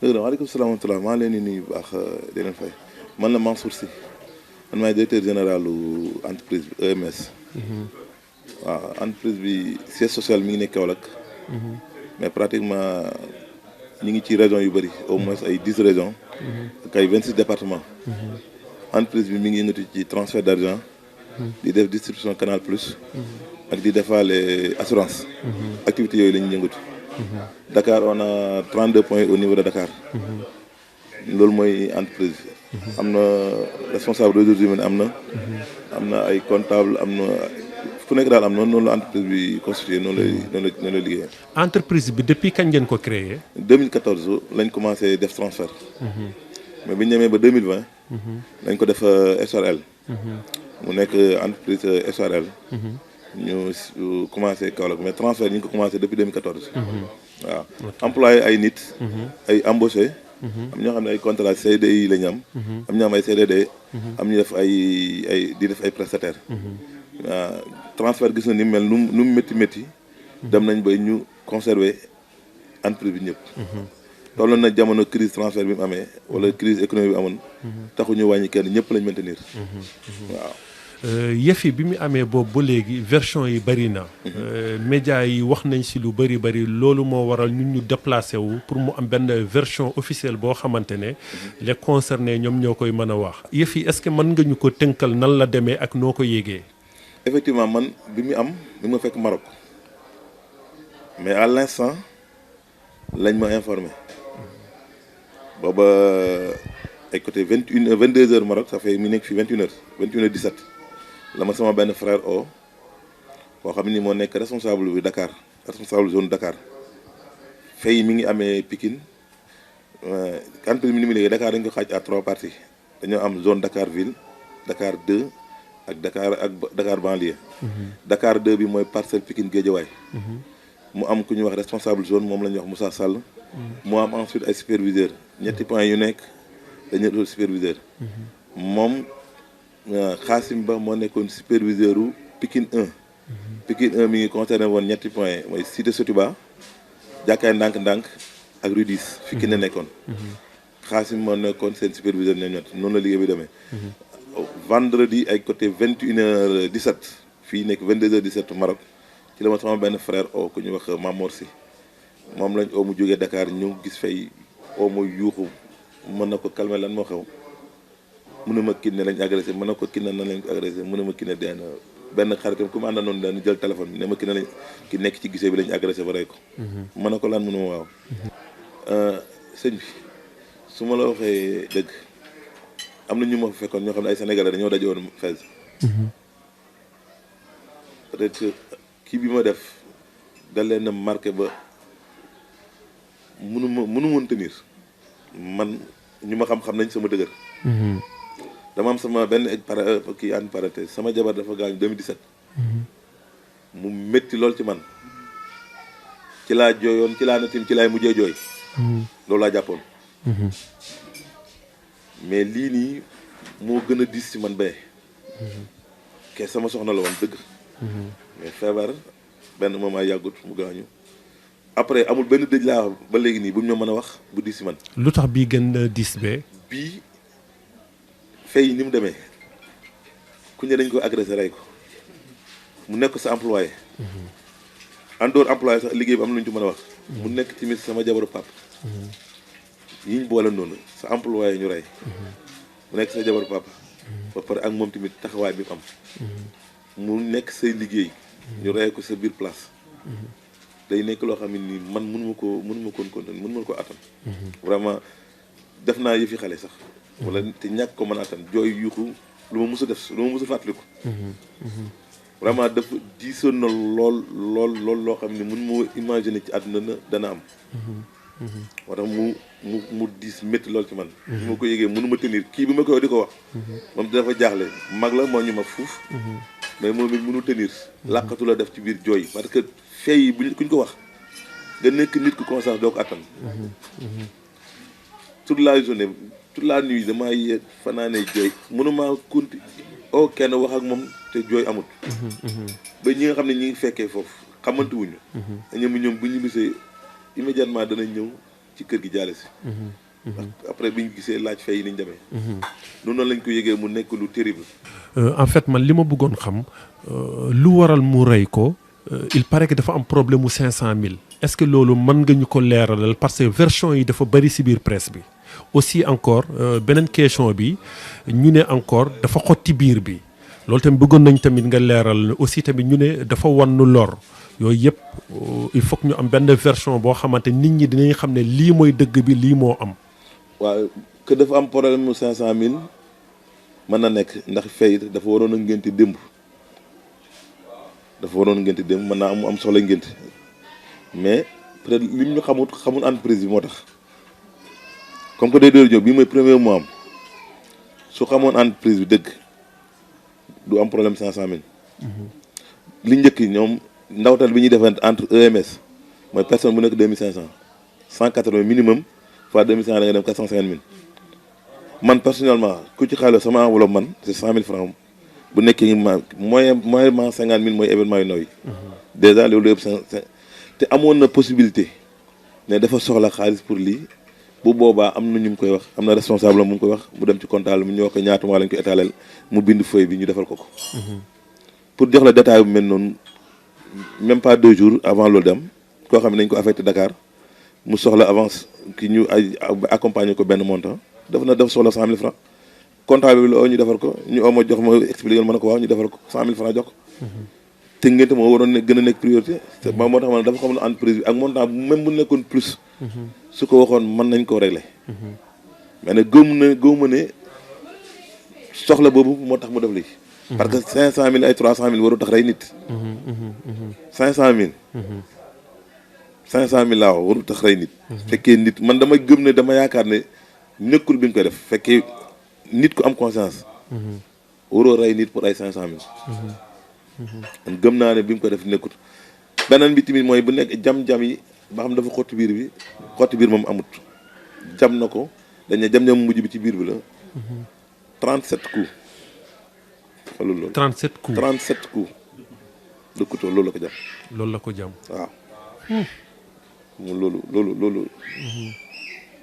dëgg la waaleykum salaam wa rahmatulah maa leen di nuyu bu baax di leen fay man la Mansour Sy man maay directeur général entreprise bi EMS. waaw entreprise bi siège social mi ngi nekk Kaolack. mais pratiquement ñu ngi ci régions yu bëri au moins ay 10 régions. ak ay 26 départements. entreprise bi mi ngi yëngatu ci transfert d'argent. di def distribution Canal Plus. ak di defaale assurance. activités yooyu la ñuy yëngatu. Dakar on a 32 points au niveau de Dakar. loolu mooy entreprise bi. am na responsable ressources humaines am na ay comptable am na fu nekk daal am na noonu la entreprise bi constitué noonu la liggéeyee. entreprise bi depuis kañ ngeen ko créé. 2014 lañ commencé def transfert. mais bi ñu demee ba 2020. dañ ko def SRL. mu nekk entreprise SRL. ñu commencé Kaolack mais transfert ñu ngi ko commencé depuis 2014. waaw employé ay nit. ay embauché. am ñoo xam ne ay contrat CDI la ñu am. am ñoo am ay CDD. am ñu def di def ay prestataires. waaw transfert gis na ni mel nu mu métti. dem nañ ba ñu conserver entreprise bi ñëpp. tolloon na jamono crise transfert bi mu amee wala crise économique bi amoon. taxu ñu wàññi kenn ñëpp lañ maintenir. waaw. yëf yi bi mu amee boobu ba léegi version yi bëri na. médias yi wax nañ si lu bëri loolu moo waral ñun ñu déplacé wu pour mu am benn version officielle boo xamante ne. les concernés ñoom ñoo koy mën a wax. yëf yi est-ce que mën nga ñu ko tënkal nan la demee ak noo ko yéegee. effectivement man bi ma fekk Maroc mais à l'instant lañ ma informé booba ay côté 22h Maroc ça fait mi nekk fi 21h17 la ma sama benn frère koo xam ni moo nekk responsable bi Dakar responsable zone Dakar fay mi ngi amee Pikine entreprise mi ni mu liggéey Dakar dañ ko xaaj à 3 parties dañoo am zone Dakar ville Dakar 2 ak Dakar banlieue. Dakar 2 bi mooy Parcelles Pikine Guédiawaye. mu am ku ñuy wax responsable zone moom la ñuy wax Moussa Sall. mu am ensuite ay superviseurs ñetti points yu nekk dañuy doon superviseur. moom Xaasim Ba moo nekkoon superviseur u Pikine 1. Pikine 1 mi ngi concerné woon ñetti points mooy Cité Sotiba jàkkaay ndànk-ndànk ak Rue 10 fi ki ne nekkoon. Xaasim moo nekkoon seen superviseur ne ñett noonu la liggéey bi demee. vendredi ay côté 21h17 fii nekk 22h17 Maroc ci la ma sama benn frère ku ñu wax Mamor Sy moom lañ mu jógee Dakar ñu gis fay mu yuuxu mën na ko calmer lan moo xew mu ne ma Kiné lañ agressé mën na ko Kiné nan lañ ko agressé mu ne ma Kiné dee na benn xaritam ku mu ànda noonu dañu jël téléphone bi ne ma Kiné lañ ki nekk ci gisee bi lañ agressé ba rey ko mën na ko lan mu ne ma waaw sëñ bi su ma la waxee dëgg am na ñu ma fa fekkoon ñoo xam ne ay sénégalais dañoo daje woon Fès. peut-être kii bi ma def da leen a marqué ba mënu woon tenir man ñu ma xam nañ sama dëgër. dama am sama benn kii en parenthèse sama jabar dafa gaañu 2017. mu métti lool ci man ci laa jooyoon ci laa natim ci laay mujjee jooy. loolu laa jàppoon. mais lii nii moo gën a diis ci man bee. ke sama soxna la woon dëgg. mais feebar benn moment yàggut mu gaañu. après amul benn dëj laa ba léegi nii bu ñu mën a wax bu diis ci man. lu tax bii gën a diis bee. bii fay ni mu demee ku ne dañ ko agressé rey ko mu nekk sa employé. en dehors employé sax liggéey bi am na lu ñu ci mën a wax. mu nekk tamit sama jabaru pap yi ñu boole noonu sa employé ñu rey. mu nekk sa jabaru papa. ba pare ak moom tamit taxawaay bi mu am. mu nekk say liggéey. ñu rey ko sa biir place. day nekk loo xam ne nii man mënuma ko continuer mënuma ko attan. vraiment def naa yëfi xale sax. wala te ñàkk ko mën a attan jooy yuuxu lu ma mus a def lu ma mus a fàttaliku. vraiment dafa diisoon na lool loo xam ne mën moo imaginer ci àdduna dana am. moo tax mu diis métti lool ci man. bi ma ko yëgee mënuma tenir kii bi ma koy di ko wax. moom dafa jaaxle mag la moo ñu mag fuuf. mais moom it mënu tenir. làqatu la def ci biir jooy parce que fee yi kuñ ko wax nga nekk nit ku conscience doo ko attan. toute la journée toute la nuit damaa yee fanaanee jooy mënuma continuer kenn wax ak moom te jooy amut. ba ñi nga xam ne ñi ngi fekkee foofu xamante wuñu. ñoom bu ñu bisee immédiatement danañ ñëw ci kër gi jaale si. après bi ñu gisee laaj fay yi ni ñu demee. noonu lañ ko yëgee mu nekk lu terrible. En fait man li ma bëggoon xam lu waral mu rey ko il paraît que dafa am problème mu 500000 est-ce que loolu mën nga ñu ko leeralal parce que version yi dafa bari ci biir presse bi aussi encore beneen question bi ñu ne encore dafa xotti biir bi loolu tamit bëggoon nañ tamit nga leeral aussi tamit ñu ne dafa wannu lor yooyu yëpp il faut que ñu am benn version boo xamante nit ñi dinañ xam ne lii mooy dëgg bi lii moo am. waaw que dafa am problème mu 500000 mën na nekk ndax fay dafa waroon a ngénte démb mën naa am soxla ngénte mais peut-être lim ñu xamul entreprise bi moo tax comme que day door jóg bii mooy premier mois am su xamoon entreprise bi dëgg du am problème 500000. li njëkk ñoom ndawtal bi ñuy defante entre EMS mooy personne bu nekk 2500 180 minimum fois 2500 da nga dem 450000 man personnellement ku ci xaalis sama enveloppe man c'est 100000 francs bu nekkee moyennement 50000 mooy événement yu ndaw yi. déjà loolu yëpp te amoon na possibilité ne dafa soxla xaalis pour lii bu boobaa am na ñu mu koy wax am na responsable mu ngi koy wax mu dem ci comptable mu ñu wax ko ñaata mois lañ ko étalel mu bind feuille bi ñu defal ko ko. pour jox la détail bu mel noonu même pas 2 jours avant loolu dem koo xam ne nañ ko affecté Dakar mu soxla avance ki ñu ay accompagner ko benn montant dafa soxla 100000 francs comptable bi la ñu defal ko ñu oo ma jox ma expliqué ma ne ko waaw ñu defal ko 100000 francs jox ko. te ngénte moo waroon ne gën a nekk priorité. te moo tax ma ne dafa xam ne entreprise bi ak montant même bu nekkoon plus. su ko waxoon mën nañ koo régler. mais nag gëw ma ne soxla boobu moo tax mu def lii. parce que 500000 ay 300000 waru tax rey nit. 500000. 500000 laa wax waru tax rey nit. fekkee nit man dama gëm ne dama yaakaar ne nekkul bi nga koy def fekkee nit ku am conscience. waroo rey nit pour ay 500000. man gëm naa ne bi mu ko def nekkut beneen bi tamit mooy bu nekk jam-jam yi ba xam dafa xotti biir moom amut jam na ko dañ ne jam-jam mujj bi ci biir bi la 37 coups xoolal loolu 37 coups de couteau loolu la ko jam waaw loolu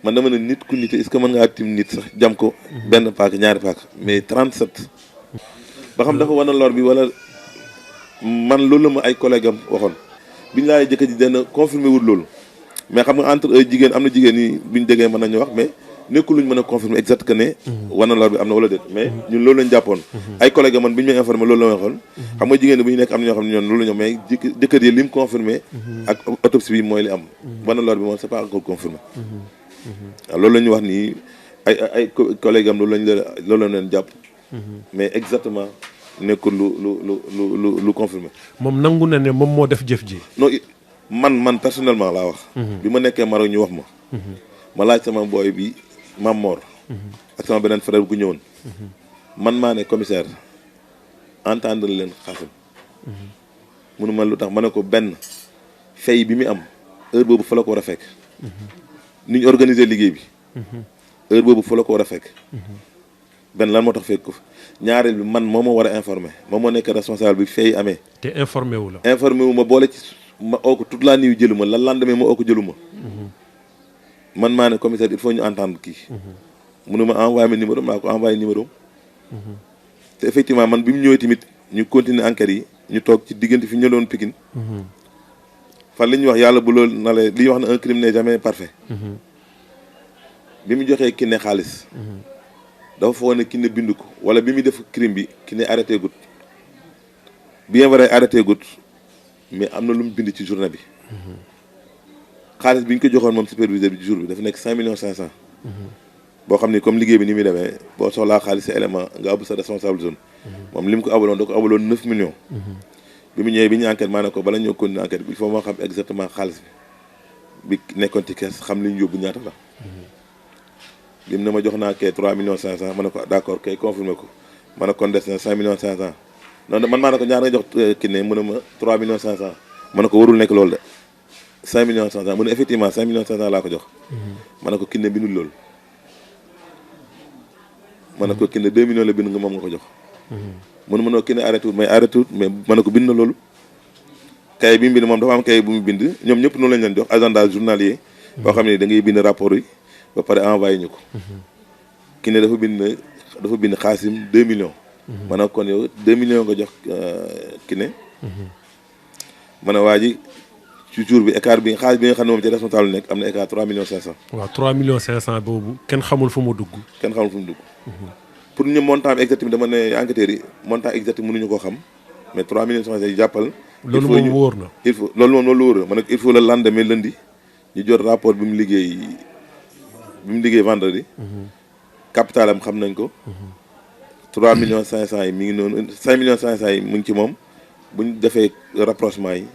man dama ne nit ku nite est-ce que mën ngaa tim nit sax jam ko benn paak ñaari paak mais 37 ba xam dafa wana lor bi wala man loolu la ma ay collègue am waxoon biñ laa jëkkër ji dana confirmé wul loolu mais xam nga entre jigéen am na jigéen ñi buñ déggee mën nañu wax mais nekkul luñ mën a confirmer exact que ne wana lor bi am na wala déet mais ñun loolu lañ jàppoon ay collègue man biñ may informé loolu la ma waxoon xam nga jigéen ñi bu ñu nekk am na ñoo xam ne ñoon loolu la ñu mais jëkkër yi li mu confirmé ak autopsie bi mooy li am wana lor bi moom c'est pas encore confirmé waaw loolu la ñu wax nii ay collègue am loolu lañ leen jàpp mais exactement nekkul lu confirmé. moom nangu na ne moom moo def jëf ji. non man personnellement laa wax. bi ma nekkee Maroc ñu wax ma. ma laaj sama booy bi Mam Mor. ak sama beneen frère bu ñëwoon. man maa ne commissaire entendre leen Xaasim. munu ma lu tax ma ne ko benn fay bi mu am heure boobu fa la ko war a fekk. ni ñu organiser liggéey bi. heure boobu fa la ko war a fekk. benn lan moo tax fekk ko ñaareel bi man moo ma war a informer moom moo nekk responsable bi fay amee. te informé wu ma boole ci ma oo ko toute la nuit jëlu ma la lendemain ma oo ko jëlu ma. man maa ne commissaire il faut ñu entendre kii. mu ne ma envoyé ma numéro maa ko envoyé numéro. te effectivement man bi mu ñëwee tamit ñu continuer enquête yi ñu toog ci diggante fi ñu doon Pikine. fan li ñuy wax yàlla bu loolu na la li ñuy wax ne un crime n'est jamais parfait. bi mu joxee Kiné xaalis. dafa foog ne Kiné bind ko wala bi muy def crime bi Kiné arrêté gut bien vrai arrêté gut mais am na lu mu bind ci journée bi. xaalis bi ñu ko joxoon moom superviseur bi ci jour bi dafa nekk 5,5 millions. boo xam ni comme liggéey bi ni muy demee boo soxlaa xaalis sa élément nga abul sa responsable zone. moom li mu ko abaloon da ko abaloon 9 millions. bi mu ñëwee bi ñu enquête maa ne ko bala ñoo continuer enquête bi il faut moo xam exactement xaalis bi nekkoon ci kees xam li ñu yóbbu ñaata la. lim ne ma jox naa kay 3,5 millions ma ne ko d'accord kay confirmé ko ma ne kon des na 5,5 millions non man maa ne ko ñaar nga jox Kiné mu ne ma 3,5 millions ma ne ko warul nekk loolu de 5,5 millions mu ne effectivement 5,5 millions laa ko jox. ma ne ko Kiné bindul loolu. ma ne ko Kiné 2 millions la bind nga moom nga ko jox. mu ne ma noo Kiné arrêté wut mais ma ne ko bind na loolu. kay bi mu bind moom dafa am kay bu mu bind ñoom ñëpp noonu lañ leen jox agenda journalier boo xam ne da ngay bind rapport yi ba pare envoyé ñu ko. ki ne dafa bind xaasim 2 millions. maanaam kon yow 2 millions nga jox ki ne. ma ne waa ji ci jour bi écart bi xaalis bi nga xam ne moom ci responsable nekk am na écart 3 millions 500. waaw 3 millions 500 boobu kenn xamul fu mu dugg. pour ñu montant bi exact bi dama ne enquêteurs yi montant exact mënuñu koo xam mais 3 millions 500 yi jàppal. loolu moom wóor na. loolu wóor na ma ne il faut le lendemain lundi ñu jot rapport bi mu liggéey vendredi. capital am xam nañ ko. 3 millions 500 yi mi ngi noonu 5 millions 500 yi mu ngi ci moom bu ñu defee rapprochement yi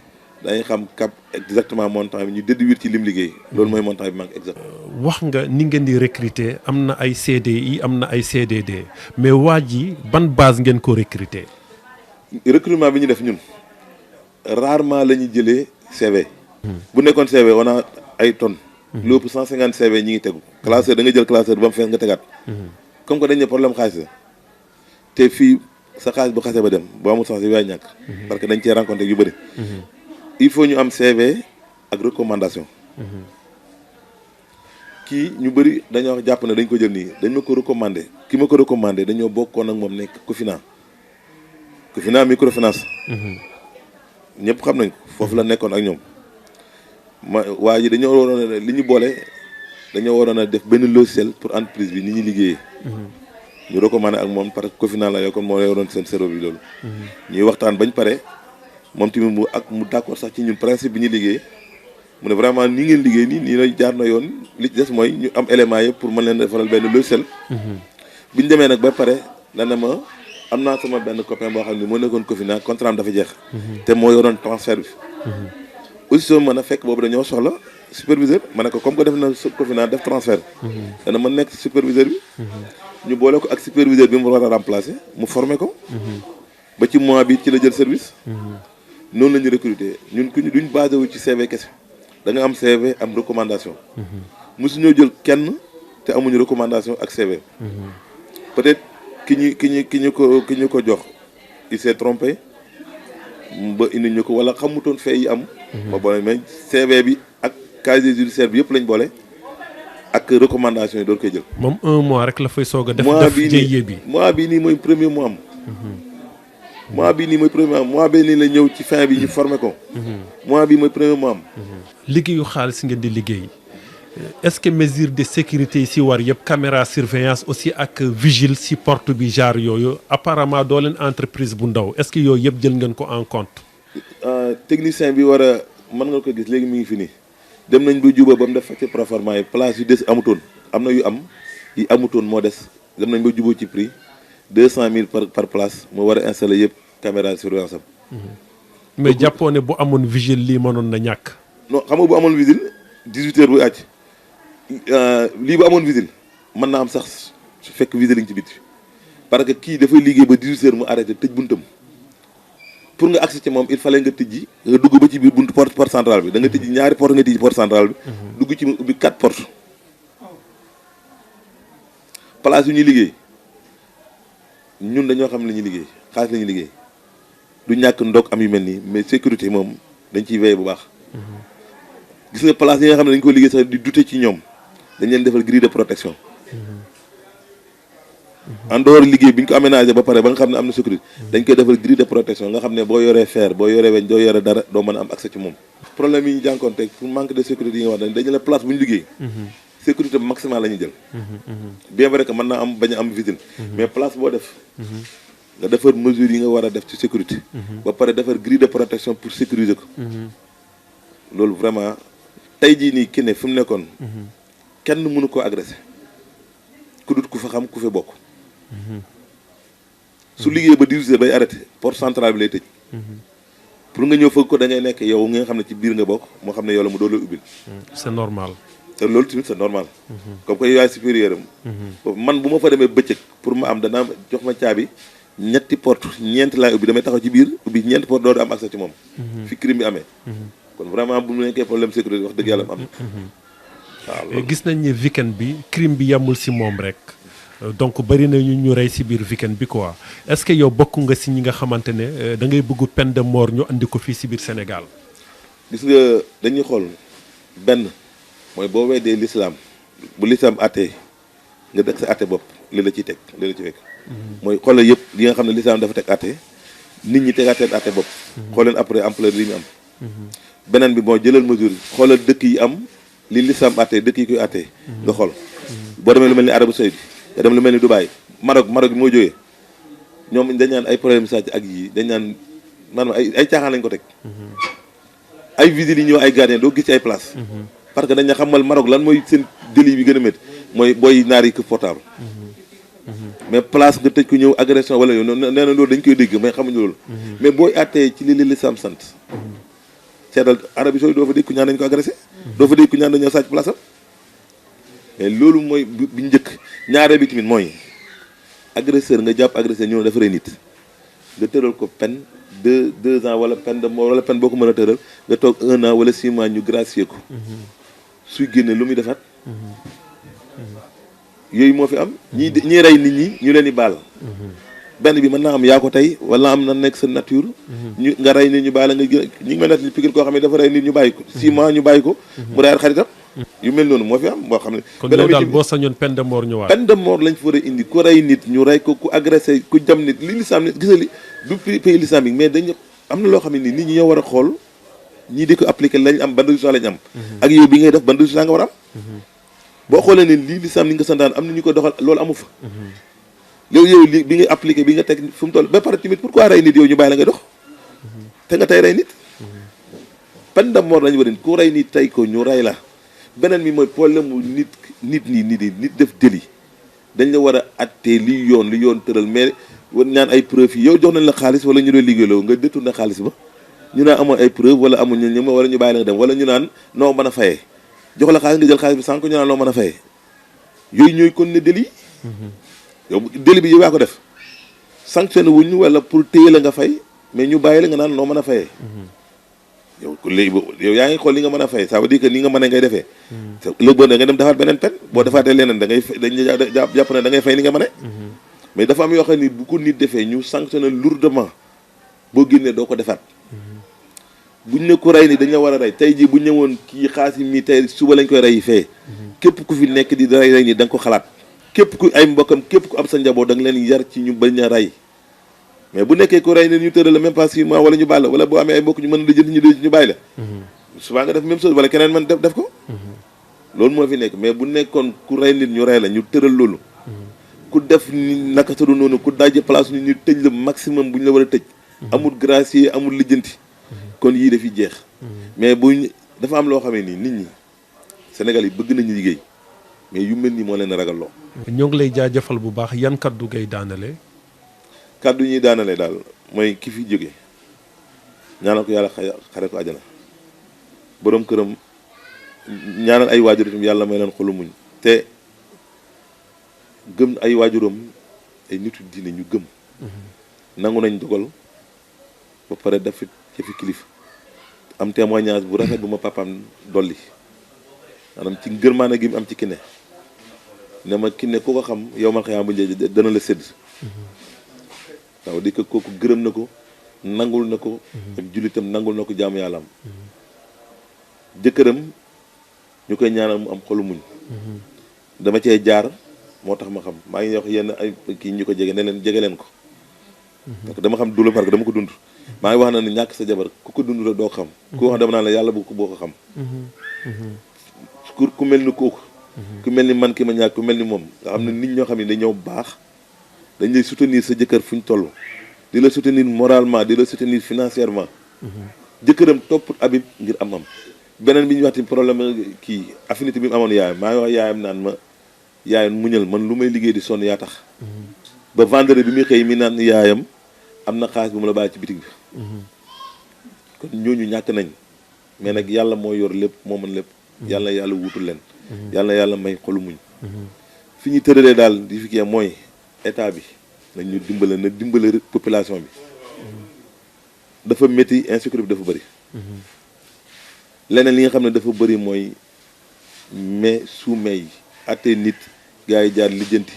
dañuy xam exactement montant bi ñu déduire ci lim liggéey. loolu mooy montant bi manque exact. wax nga ni ngeen di recruter am na ay CDI am na ay CDD mais waa ji ban base ngeen ko recruter. recrutement bi ñu def ñun rarement la ñuy jëlee CV. bu nekkoon CV on a ay tonnes. lu ëpp 150 CV ñi ngi tegu. classeur da nga jël classeur ba mu fees nga tegaat. comme que dañ ne problème xaalis la te fii sa xaalis bu xasee ba dem boo amul sens yi yaay ñàkk. parce que dañ cee rencontré yu bëri. il faut ñu am CV ak recommandation. kii ñu bëri dañoo jàpp ne dañ ko jël nii dañ ma ko recommandé ki ma ko recommandé dañoo bokkoon ak moom nekk Cofina microfinance. ñëpp xam nañ ko foofu la nekkoon ak ñoom. waa ji dañoo waroon a li ñu boole dañoo waroon a def benn logiciel pour entreprise bi ni ñuy liggéeyee. ñu recommandé ak moom parce que Cofina la yoo kon moo yoroon seen serveur bi loolu. ñuy waxtaan bañ pare moom tamit mu d'accord sax ci ñun principe bi ñuy liggéey mu ne vraiment ni ngeen liggéey nii la jaar na yoon li ci des mooy ñu am éléments yëpp pour mën leen defaral benn logiciel. bi ñu demee nag ba pare dana ma am naa sama benn copain boo xam ne moo nekkoon Cofina contrat am dafa jeex. te moo yoroon transfert bi. aussi soo mën a fekk boobu dañoo soxla superviseur ma ne ko comme que def na Cofina def transfert. dana mën nekk superviseur bi. ñu boole ko ak superviseur bi mu war a remplacer mu former ko. ba ci mois bi ci la jël service. noonu la ñu recruter ñun duñ basé wu ci CV kese da nga am CV am recommandation. mosuñoo jël kenn te amuñu recommandation ak CV. peut-être ki ñu ko jox il s'est trompé ba indi ñu ko wala xamutoon fee yi am. ba boole mais CV bi ak casier judiciaire bi yëpp lañ boole ak recommandation yi doon koy jël. moom 1 mois rek la fay soog a def. mois bii nii mooy premier mois am. mois bii nii mooy premier mois mois bii nii la ñëw ci fin bi ñu formé ko. mois bii mooy premier mois am. liggéeyu xaalis ngeen di liggéey est-ce que mesure de sécurité yi si war yëpp caméra surveillance aussi ak vigile si porte bi genre yooyu apparemment doo leen entreprise bu ndaw est-ce que yooyu yëpp jël ngeen ko en compte. technicien bi war a mën nga ko gis léegi mi ngi fi nii dem nañ ba juba ba mu def facture proforma yi place yu des amutoon am na yu am yi amutoon moo des dem nañ ba juboo ci prix 200 000 par place moo war a installer yëpp caméra surveillance am. mais jàppoo ne bu amoon vigile lii mënoon na ñàkk. non xam nga bu amoon vigile 18 heures bu àcc lii bu amoon vigile mën naa am sax su fekk vigile yi ci biti parce que kii dafay liggéey ba 18 heures mu arrêté tëj buntam pour nga accès ci moom il fallait nga tijji nga dugg ba ci biir buntu porte centrale bi da nga tijji ñaari porte nga tijji porte centrale bi. dugg ci mu ubbi 4 portes. place yu ñuy liggéey ñun dañoo xam li ñuy liggéey xaalis la ñuy liggéey du ñàkk ndog am yu mel nii mais sécurité moom dañ ciy veiller bu baax. gis nga place yi nga xam ne dañ ko liggéey sax di douter ci ñoom dañ leen defal grille de protection. en dehors liggéey bi ñu ko aménagé ba pare ba nga xam ne am na sécurité dañ koy defal grille de protection nga xam ne boo yoree fer boo yoree weñ doo yore dara doo mën a am accès ci moom. problème yi ñu jànkoonte pour manque de sécurité yi nga wax dañu la place bu ñu liggéey. sécurité maximale la ñuy jël. bien vrai que mën naa am bañ a am vigile. mais place boo def. nga defar mesures yi nga war a def ci sécurité. ba pare defar grille de protection pour sécuriser ko. loolu vraiment tey jii nii ki ne fi mu nekkoon. kenn mënu koo agressé ku dut ku fa xam ku fa bokk. su liggéey ba 18 heures day arrêté porte centrale bi lay tëj. pour nga ñëw fëgg ko da ngay nekk yow nga xam ne ci biir nga bokk moo xam ne yow la mu doon la ubbil. c'est normal. te loolu tamit c'est normal. comme que yow yaay supérieur am. man bu ma fa demee bëccëg pour ma am danaa jox ma caabi ñetti porte ñeent laay ubbi damay taxaw ci biir ubbi ñeenti porte doo am accès ci moom. fi crime bi amee. kon vraiment bu mu nekkee problème sécurité wax dëgg yàlla am. waaw gis nañ ne weekend bi crime bi yamul si moom rek. donc bëri na ñu rey si biir weekend bi quoi est-ce que yow bokk nga si ñi nga xamante ne da ngay bëgg peine de mort ñu andi ko fii si biir Sénégal. gis nga dañuy xool benn mooy boo weddee l'islam bu l'islam attee nga dëkk sa atte bopp li la ciy teg li la ci fekk mooy xoolal yëpp li nga xam ne l'islam dafa teg atte nit ñi tegaatee atte bopp xooleen après ampleur li ñu am beneen bi moo jëlal mesure xoolal dëkk yi am li l'islam attee dëkk yi koy attee nga xool boo demee lu mel ni Arabie Saoudite nga dem lu mel ni Dubaï Maroc bi moo jógee ñoom dañ naan ay problème sàcc ak yi dañ naan maanaam ay caaxaan lañ ko teg ay visites yi ñëw ay gardien doo gis ci ay place parce que dañ na xamal Maroc lan mooy seen délit bi gën a métti mooy booy naar yi këpp portable mais place nga tëj ko ñëw agression wala yow nee na loolu dañ koy dégg mais xamuñu loolu mais booy attee ci li l'islam sant seetal Arabie Saoudite doo fa dégg ku ñaan dañ ko agressé doo fa dégg ku ñaan dañoo sàcc place am mais loolu mooy bi njëkk ñaareel bi tamit mooy agresseur nga jàpp agresseur ñëw dafa rey nit nga tëral ko peine deux ans wala peine de mort wala peine boo ko mën a tëral nga toog 1 an wala 6 mois ñu gracier ko suy génne lu muy defaat yooyu moo fi am ñii rey nit ñi ñu leen di baal benn bi mën naa am yaa ko tey wala am na nekk sa nature ñu nga rey nit ñu baal nga ñi ngi ma nett Pikine koo xam ne dafa rey nit ñu bàyyi ko 6 mois ñu bàyyi ko mu reyaat xaritam yu mel noonu moo fi am boo xam ne kon yow daal boo sañoon peine de mort ñëwaat peine de mort lañ fa war a indi ku rey nit ñu rey ko ku agressé ku jam nit li lislaam gis nga li du pays islamique mais dañu am na loo xam ne ni nit ñi ñoo war a xool ñii di ko appliqué lañ am ban résultat lañ am ak yow bi ngay def ban résultat nga war a am boo xoolee ne lii lislaam ni nga santaan am na ñu ko doxal loolu amu fa yow li bi ngay appliqué bi nga teg fu mu toll ba pare tamit pourquoi rey nit yow ñu bàyyi la ngay dox te nga tey rey nit peine de mort lañu war a ku rey nit tey ko ñu rey la beneen bi mooy problème mu nit def délit dañ la war a attee li yoon tëral mais war ñaan ay preuve yi yow jox nañ la xaalis wala ñu doon liggéeyloo nga détourné xaalis ba ñu naan amoon ay preuve wala amuñ ñu wala ñu bàyyi la nga dem wala ñu naan noo mën a fayee jox la xaalis nga jël xaalis bi sànq ñu naan noo mën a fayee yooyu ñooy kon ne délit yow délit bi yow yaa ko def sanctionné wuñu wala pour téye la nga fay mais ñu bàyyi la nga naan noo mën a fayee yow léegi yow yaa ngi xool li nga mën a fay ça veut dire que ni nga mën a ngay defee léegi boo da nga dem defaat beneen pen boo defaatee leneen da ngay dañ jàpp ne da ngay fay li nga mën a mais dafa am yoo xam ne bu ko nit defee ñu sanctionné lourdement boo génnee doo ko defaat buñ ne ko rey ni dañ la war a rey tey jii bu ñëwoon kii xaasi mi tey suba lañ koy rey fee képp ku fi nekk di rey ni da nga ko xalaat képp ku ay mbokkam képp ku am sa njaboot da nga leen yar ci ñu bañ a rey mais bu nekkee ko rey ni ñu tëral la même pas 6 mois wala ñu baal la wala boo amee ay mbokk ñu mën a lijjanti ñu bàyyi la souvent nga def même chose wala keneen man def ko loolu moo fi nekk mais bu nekkoon ku rey nit ñu rey la ñu tëral loolu ku def ni naka sa du noonu ku dajje place ni ñu tëj la maximum bu ñu la war a tëj amul gracier amul lijjanti kon yii dafiy jeex mais buñ dafa am loo xamee nii nit ñi Sénégal yi bëgg nañu liggéey mais yu mel nii moo leen ragal loo ñoo ngi lay jaajëfal bu baax yan kaddu ngay daanale kaddu ñuy daanale daal mooy ki fi jóge ñaanal ko yàlla xare ko àjjana boroom këram ñaanal ay waajur itam yàlla may leen xolu muñ te gëm ay waajuram ay nitu diine ñu gëm nangu nañ dogal ba pare def ci fi kilifa am témoignage bu rafet bu ma papaam dolli maanaam ci ngërmaane gi mu am ci Kiné ne ma Kiné ku ko xam yow man xëy bu njëkk dana la sédd waaw di ko kooku gërëm na ko nangul na ko ak jullitam nangul na ko jaamu yàlla am jëkkëram ñu koy ñaanal mu am xolu muñ dama cee jaar moo tax ma xam maa ngi wax yenn ay kii ñu ko jege ne leen jege leen ko parce que dama xam dula parce que dama ko dund maa ngi wax na ni ñàkk sa jabar ku ko dund rek doo ko xam ku wax dama naan la yàlla boo ko xam ku mel ni kooku ku mel ni man ki ma ñàkk ku mel ni moom nga xam ne nit ñoo xam ne dañ ñëw baax dañ lay soutenir sa jëkkër fu ñu toll di la soutenir moralement di la soutenir financièrement jëkkëram topp Habib ngir am beneen bi ñu wax ci problème kii affinité bi mu amoon yaayam maa ngi wax yaayam naan ma yaayam muñal man lu may liggéey di sonn yaa tax ba vendredi bi muy xëy mi naan yaayam am na xaalis bu mu la bàyyi ci bitig bi kon ñooñu ñàkk nañ mais nag yàlla moo yor lépp moo mën lépp yàlla yàlla wuutul leen yàlla may xolu muñ fi ñu tëralee daal di fi kii mooy état bi nañ ñu dimbale na dimbale population bi dafa métti insécurité bi dafa bëri leneen li nga xam ne dafa bëri mooy mais sous-mai yi attee nit gars yi jaar lijjanti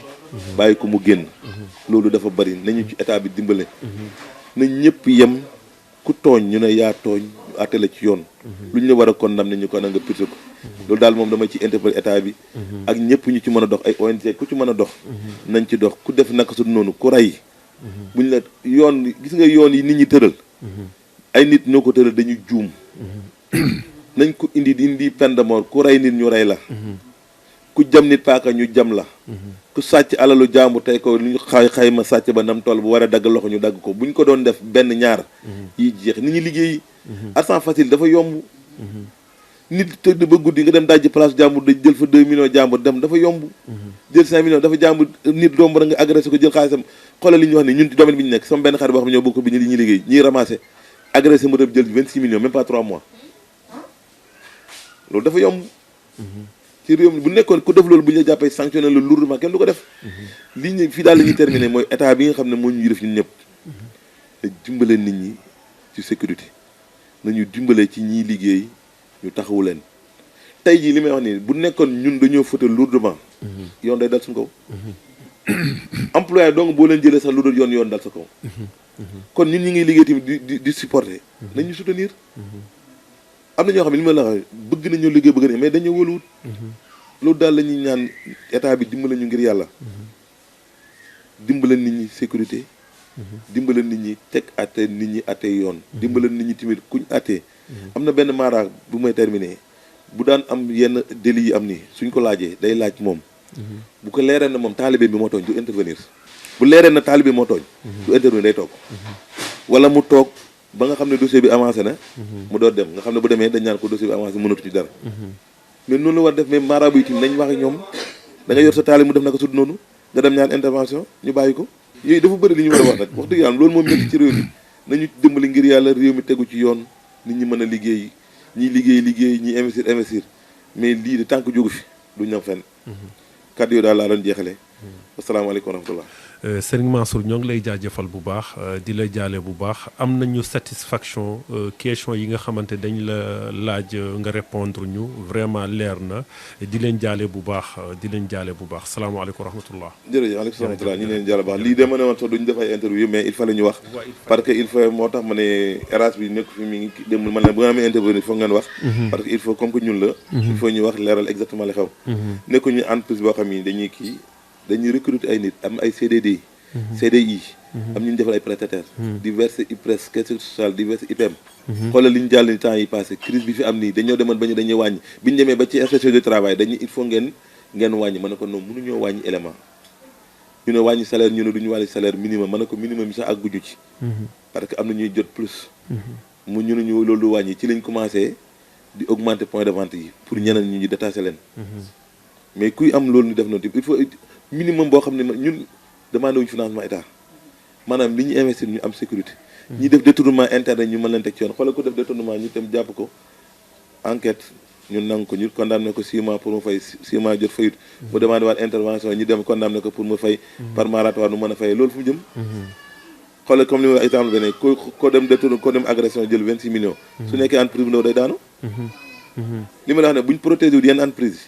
bàyyi ko mu génn loolu dafa bëri nañu ci état bi dimbale nañ ñëpp yem ku tooñ ñu ne yaa tooñ àtte la ci yoon lu ñu la war a condamné ñu ko na nga purgé ko loolu daal moom dama ci interpellé état bi ak ñëpp ñu ci mën a dox ay ONG ku ci mën a dox nañ ci dox ku def naka su noonu ku rey buñ la yoon gis nga yoon yi nit ñi tëral ay nit ñoo ko tëral dañu juum nañ ko indi peine de mort ku rey nit ñu rey la ku jam nit paaka ñu jam la ku sàcc alalu jàmbur tey ko lu ñu xayma sàcc ba nam toll bu war a dagg loxo ñu dagg ko bu ñu ko doon def benn ñaar yi jeex nit ñi liggéey argent facile dafa yomb nit tëdd ba guddi nga dem dajji place jàmbur da jël fa 2 millions jàmbur dem dafa yomb jël 5 millions dafa jàmbur nit doom nga agressé ko jël xaalisam xoolal li ñu wax ne ñun ci domaine bi ñu nekk sama benn xarit boo xam ne ñoo bokk bi ñu li ñuy liggéey ñiy ramassé agressé mu dem jël 26 millions même pas 3 mois loolu dafa yomb ci réew mi bu nekkoon ku def loolu bu ñu la jàppee sanctionné la lourdement kenn du ko def lii ñu fii daal la ñuy terminé mooy état bi nga xam ne moo ñuy def ñun ñëpp te dimbale nit ñi ci sécurité nañu dimbale ci ñiy liggéey ñu taxawu leen tey jii li may wax nii bu nekkoon ñun dañoo fauté lourdement yoon day dal suñu kaw employé donc boo leen jëlee sax lu dul yoon dal sa kaw kon ñun ñi ngi liggéey tamit di supporter nañu soutenir am na ñoo xam ne li ma la wax bëgg nañoo liggéey bëgg nañ mais dañoo wóoluwut loolu daal la ñuy ñaan état bi dimbale ñu ngir yàlla dimbale nit ñi sécurité dimbale nit ñi teg atte nit ñi atte yoon dimbale nit ñi tamit kuñ attee am na benn maara bu may terminer bu daan am yenn délits yi am ni suñ ko laajee day laaj moom bu ko leeree na moom taalibe bi moo tooñ du intervenir bu leeree na taalibe moo tooñ du intervenir day toog wala mu toog ba nga xam ne dossier bi avancé na mu doon dem nga xam ne bu demee dañ naan ko dossier bi avancé mënatu ci dara mais noonu la war def mais marabu yi tamit nañ wax ak ñoom da nga yor sa taali mu def naka sud noonu nga dem ñaan intervention ñu bàyyi ko yooyu dafa bëri li ñu war a wax nag wax dëgg yàlla loolu moom métti ci réew mi nañu dimbali ngir yàlla réew mi tegu ci yoon nit ñi mën a liggéey ñiy liggéey ñi investir mais lii de tant que jógu fi duñ ñam fenn kàddu yooyu daal laa doon jeexale asalaamaaleykum wa rahmatullah Serigne Mansour ñoo ngi lay jaajëfal bu baax di la jaale bu baax am nañu satisfaction question yi nga xamante dañ la laaj nga répondre ñu vraiment leer na di leen jaale bu baax salaamaaleykum wa rahmatullah jërëjëf aleykum salaam wa rahmatullah ñu leen jaale baax lii de ma ne woon sax duñu def ay interview mais il fallait ñu wax parce que il faut moo tax ma ne RH bi nekk fi mi ngi dem man ne bu nga amee intervenir foog ngeen wax parce que il faut comme que ñun la il faut ñu wax leeral exactement li xew nekkuñu entreprise boo xam ni dañuy recruter ay nit am ay CDD CDI am ñu defal ay prestataires di verser IPRES caisse sociale di verser IPM xoolal li ñu jàll ni temps yi passé crise bi fi am nii dañoo demoon ba ñu dañuy wàññi bi ñu demee ba ci inspection du travail dañuy il faut ngeen wàññi ma ne ko noonu mënuñoo wàññi élément ñu ne wàññi salaire ñu ne duñu wàññi salaire minimum ma ne ko minimum bi sax ak guñu ci parce que am na ñuy jot plus mu ñu ne ñu loolu wàññi ci lañ commencé di augmenter point de vente yi pour ñeneen ñu détacher leen mais kuy am loolu ñu def noonu il faut minimum boo xam ne ñun demandé wuñu financement état maanaam li ñu investir ñu am sécurité ñi def détournement interne ñu mën leen teg ci yoon xoolal ko def détournement ñu tam jàpp ko enquête ñu nangu ko ñu condamné ko 6 mois pour mu fay 6 mois jot fayut mu demandé waat intervention ñu dem condamné ko pour mu fay par moratoire nu mën a fay loolu fu mu jëm xoolal comme li ma exemple beneen ko dem détourné ko dem agression jël 26 millions su nekkee entreprise bu ndaw day daanu li ma la wax ne buñ protégé wul yenn entreprise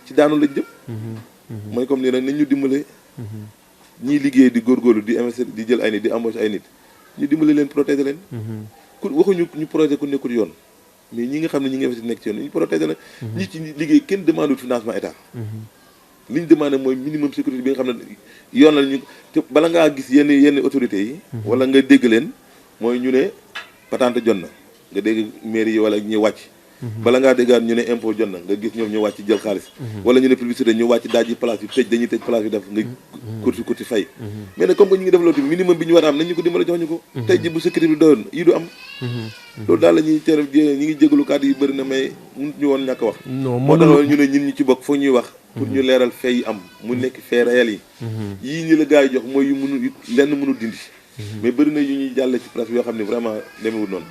ci daanu lañ jëm mooy comme nii rek nañ ñu dimbale ñiy liggéey di góorgóorlu di investir di jël ay nit di embaucher ay nit ñu dimbale leen protéger leen ku waxuñu ñu protéger ku nekkul yoon mais ñi nga xam ne ñi ngi investir nekk ci yoon ñu protéger leen ñi ci liggéey kenn demande financement état li ñu demandé mooy minimum sécurité bi nga xam ne yoon la ñu te bala ngaa gis yenn autorités yi wala nga dégg leen mooy ñu ne patente jot na nga dégg mairie yi wala ñu wàcc bala ngaa déggaat ñu ne impôt jot na nga gis ñoom ñu wàcc jël xaalis wala ñu ne publicité ñu wàcc daaj ji place bi tëj dañuy tëj place bi def nga kurti fay mais nag comme que ñu ngi def loolu minimum bi ñu war a am nañ ñu ko dimbale jox ñu ko tey ji bu sécurité bi doyoon yi du am loolu daal la ñuy tere ñi ngi jégalu kàddu yi bëri na mais mun ñu woon ñàkk wax moo tax ñu ne ñun ñu ci bokk foog ñuy wax pour ñu leeral fee yi am mu nekk fee réel yi yii ñi la gars yi jox mooy yu mënul lenn mënul dindi mais bëri na yu ñuy jàlle ci presse yoo xam ne vraiment demewul noonu